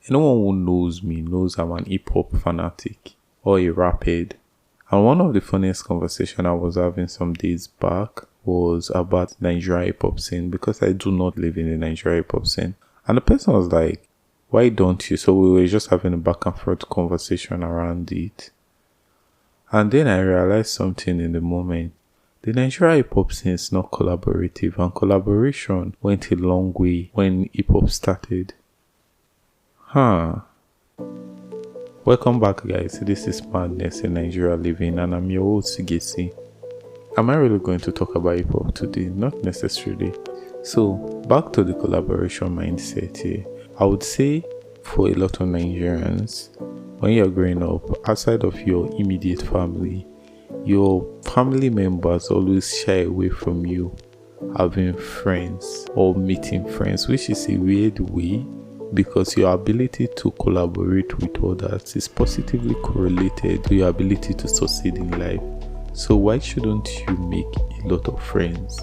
Anyone who knows me knows I'm an hip-hop fanatic or a rap head. And one of the funniest conversations I was having some days back was about Nigerian hip-hop scene, because I do not live in the Nigerian hip-hop scene. And the person was like, why don't you? So we were just having a back and forth conversation around it. And then I realized something in the moment. The Nigerian hip-hop scene is not collaborative, and collaboration went a long way when hip-hop started. Welcome back, guys. This is Madness in Nigeria Living, and I'm your host, Sigesi. Am I really going to talk about hip-hop today? Not necessarily. So, back to the collaboration mindset here. I would say for a lot of Nigerians, when you're growing up, outside of your immediate family, your family members always shy away from you having friends or meeting friends, which is a weird way, because your ability to collaborate with others is positively correlated to your ability to succeed in life. So why shouldn't you make a lot of friends?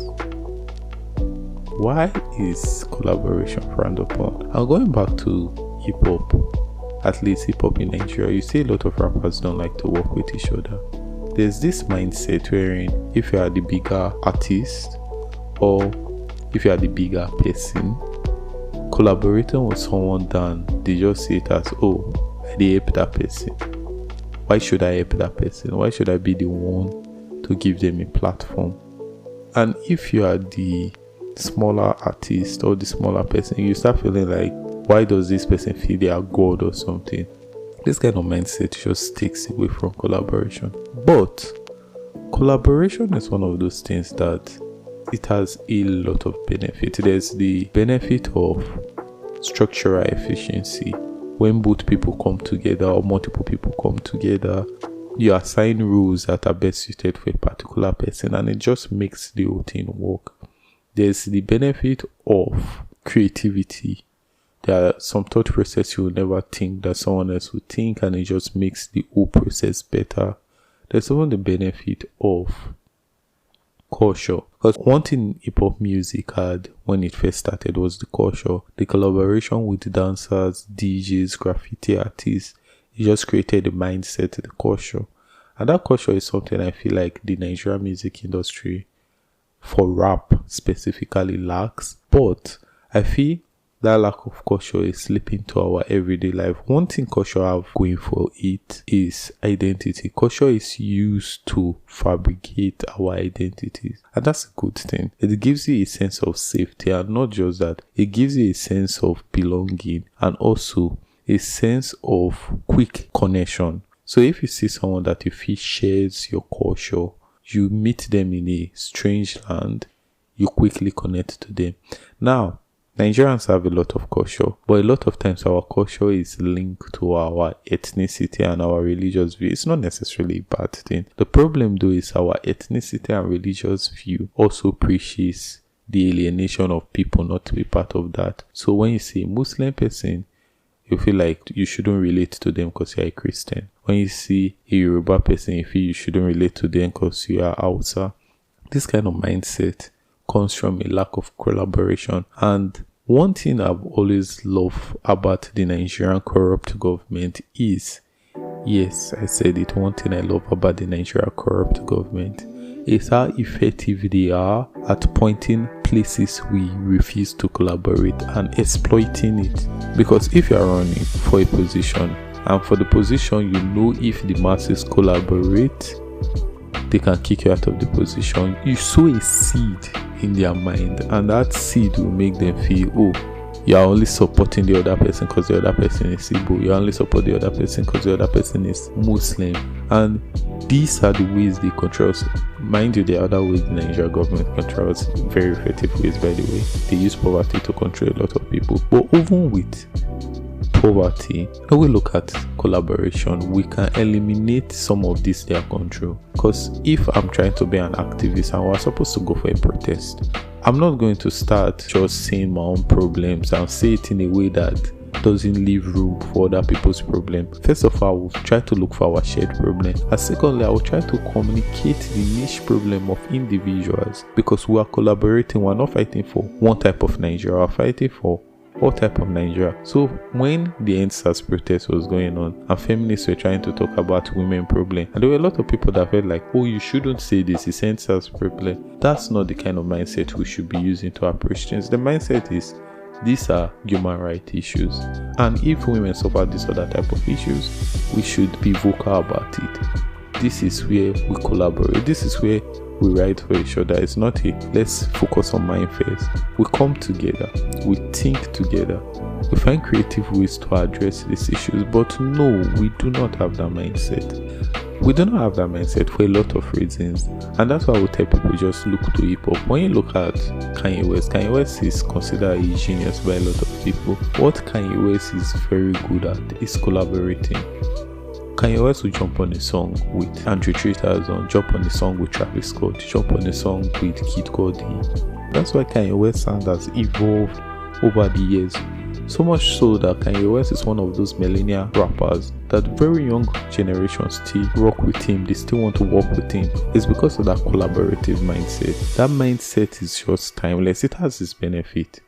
Why is collaboration frowned upon? And going back to hip-hop, at least hip-hop in Nigeria, you see a lot of rappers don't like to work with each other. There's this mindset wherein if you are the bigger artist or if you are the bigger person, collaborating with someone done, they just see it as, oh, I help that person. Why should I help that person? Why should I be the one to give them a platform? And if you are the smaller artist or the smaller person, you start feeling like, why does this person feel they are God or something? This kind of mindset just takes away from collaboration. But collaboration is one of those things that it has a lot of benefit. There's the benefit of structural efficiency. When both people come together or multiple people come together, you assign rules that are best suited for a particular person, and it just makes the whole thing work. There's the benefit of creativity. There are some thought process you will never think that someone else would think, and it just makes the whole process better. There's even the benefit of culture, because one thing hip-hop music had when it first started was the culture, the collaboration with dancers, DJs, graffiti artists. It just created the mindset, the culture, and that culture is something I feel like the Nigerian music industry for rap specifically lacks. But I feel that lack of culture is slipping to our everyday life. One thing culture have going for it is identity. Culture is used to fabricate our identities, and that's a good thing. It gives you a sense of safety, and not just that, it gives you a sense of belonging and also a sense of quick connection. So if you see someone that you feel shares your culture, you meet them in a strange land, you quickly connect to them. Now, Nigerians have a lot of culture, but a lot of times our culture is linked to our ethnicity and our religious view. It's not necessarily a bad thing. The problem though is our ethnicity and religious view also preaches the alienation of people not to be part of that. So when you see a Muslim person, you feel like you shouldn't relate to them because you're a Christian. When you see a Yoruba person, you feel you shouldn't relate to them because you are Hausa. This kind of mindset comes from a lack of collaboration. And one thing I've always loved about the Nigerian corrupt government is, yes, I said it, one thing I love about the Nigerian corrupt government is how effective they are at pointing places we refuse to collaborate and exploiting it. Because if you are running for a position, and for the position you know if the masses collaborate, they can kick you out of the position, you sow a seed in their mind, and that seed will make them feel, oh, you are only supporting the other person because the other person is Igbo, you only support the other person because the other person is Muslim. And these are the ways they control us. Mind you, there are other ways the Nigerian government controls, very effective ways by the way. They use poverty to control a lot of people. But even with poverty, when we look at collaboration, we can eliminate some of this their control. Because if I'm trying to be an activist and we're supposed to go for a protest, I'm not going to start just saying my own problems and say it in a way that doesn't leave room for other people's problem. First of all, we'll try to look for our shared problem, and secondly, I will try to communicate the niche problem of individuals, because we are collaborating. We're not fighting for one type of Nigeria, we're fighting for all type of Nigeria. So when the EndSARS protest was going on and feminists were trying to talk about women problem, and there were a lot of people that felt like, oh, you shouldn't say this, it's EndSARS problem. That's not the kind of mindset we should be using to approach things. The mindset is, these are human rights issues, and if women suffer this other type of issues, we should be vocal about it. This is where we collaborate. This is where we write for each other. It's not a let's focus on mine first. We come together, we think together, we find creative ways to address these issues. But no, we do not have that mindset. We do not have that mindset for a lot of reasons, and that's why we tell people just look to hip-hop. When you look at Kanye West is considered a genius by a lot of people. What Kanye West is very good at is collaborating. Kanye West will jump on a song with Andrew 3000, jump on a song with Travis Scott, jump on a song with Kid Cudi. That's why Kanye West's sound has evolved over the years. So much so that Kanye West is one of those millennial rappers that very young generations still rock with him. They still want to work with him. It's because of that collaborative mindset. That mindset is just timeless. It has its benefit.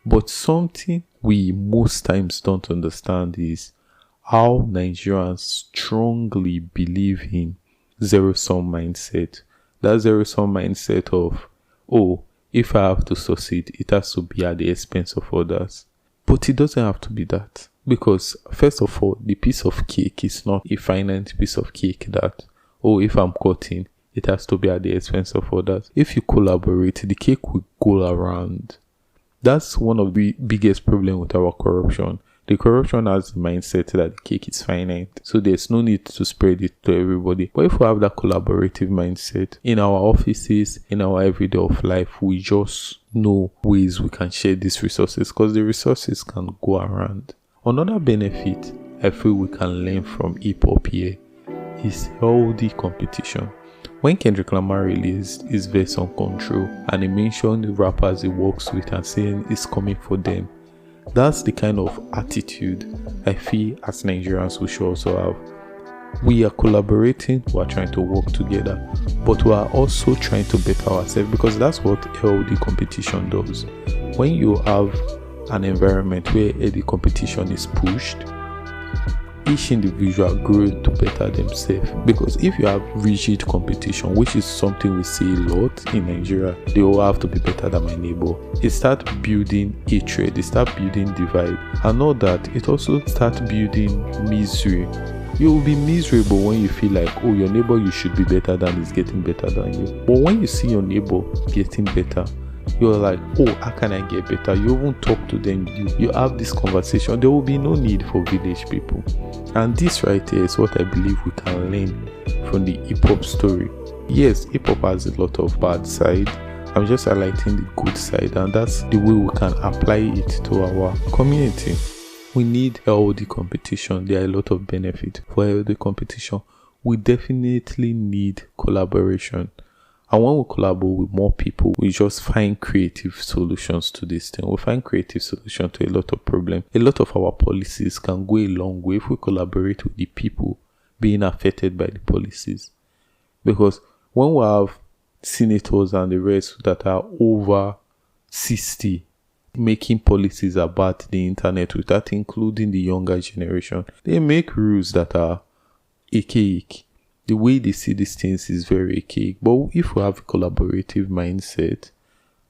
But something we most times don't understand is how Nigerians strongly believe in zero-sum mindset. That zero-sum mindset of, oh, if I have to succeed, it has to be at the expense of others. But it doesn't have to be that. Because, first of all, the piece of cake is not a finite piece of cake that, oh, if I'm cutting, it has to be at the expense of others. If you collaborate, the cake will go around. That's one of the biggest problems with our corruption. The corruption has the mindset that the cake is finite, so there's no need to spread it to everybody. But if we have that collaborative mindset in our offices, in our everyday of life, we just know ways we can share these resources, because the resources can go around. Another benefit I feel we can learn from hip-hop here is healthy competition. When Kendrick Lamar released his verse on Control and he mentioned the rappers he works with and saying he's coming for them, that's the kind of attitude I feel as Nigerians we should also have. We are collaborating, we are trying to work together, but we are also trying to better ourselves, because that's what healthy competition does. When you have an environment where the competition is pushed, each individual grows to better themselves. Because if you have rigid competition, which is something we see a lot in Nigeria, they all have to be better than my neighbor. It starts building hatred, it starts building divide, and all that, it also starts building misery. You will be miserable when you feel like, oh, your neighbor you should be better than is getting better than you. But when you see your neighbor getting better, you're like, oh, how can I get better? You won't talk to them. You have this conversation. There will be no need for village people. And this right here is what I believe we can learn from the hip-hop story. Yes, hip-hop has a lot of bad side. I'm just highlighting the good side, and that's the way we can apply it to our community. We need healthy competition. There are a lot of benefits for healthy competition. We definitely need collaboration. And when we collaborate with more people, we just find creative solutions to this thing. We find creative solutions to a lot of problems. A lot of our policies can go a long way if we collaborate with the people being affected by the policies. Because when we have senators and the rest that are over 60 making policies about the internet, without including the younger generation, they make rules that are archaic. The way they see these things is very archaic. But if we have a collaborative mindset,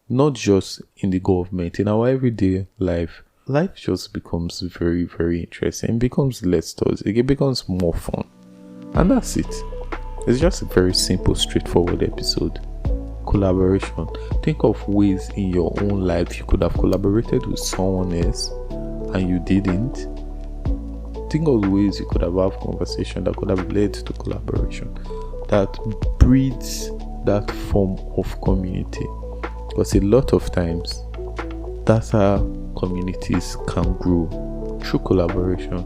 not just in the government, in our everyday life just becomes very, very interesting. It becomes less toxic. It becomes more fun. And that's it. It's just a very simple, straightforward episode. Collaboration. Think of ways in your own life you could have collaborated with someone else and you didn't. Think of ways you could have had conversation that could have led to collaboration, that breeds that form of community. Because a lot of times, that's how communities can grow, through collaboration.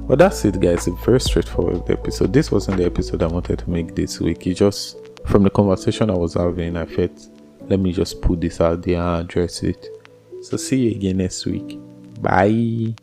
But that's it, guys. A very straightforward episode. This wasn't the episode I wanted to make this week. It just, from the conversation I was having, I felt, let me just put this out there and address it. So see you again next week. Bye.